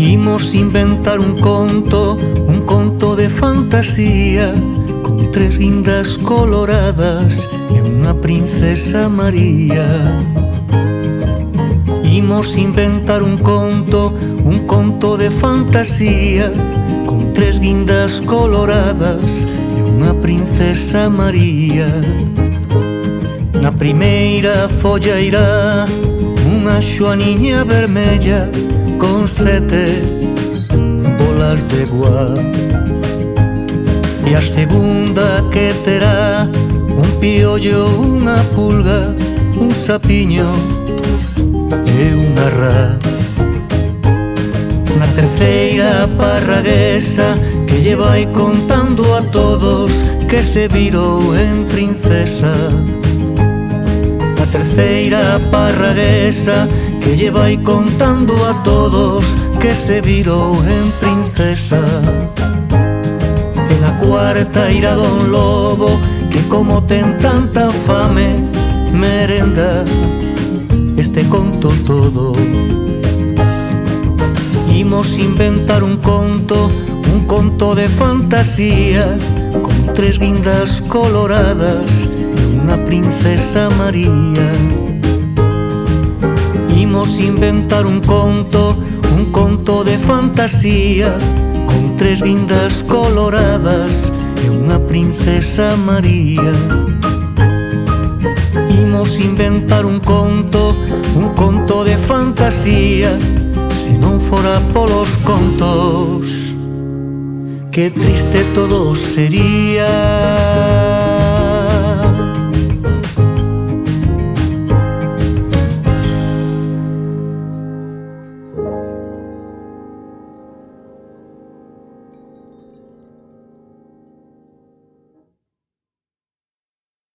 Imos inventar un conto de fantasía, con tres guindas coloradas e unha princesa María. Imos inventar un conto de fantasía, con tres guindas coloradas e unha princesa María. Na primeira folla irá unha xoaniña vermella con 7 bolas de guá, e a segunda que terá un piollo, unha pulga, un sapiño e unha rá. Na terceira parraguesa que lle vai contando a todos que se virou en princesa. Na terceira parraguesa que lle vai contando a todos que se virou en princesa. E na cuarta irá Don Lobo, que como ten tanta fame, merenda este conto todo. Imos inventar un conto de fantasía, con tres guindas coloradas e unha princesa María. Imos inventar un conto de fantasía, con tres guindas coloradas e unha princesa María. Imos inventar un conto de fantasía, se non fora polos contos, que triste todo sería.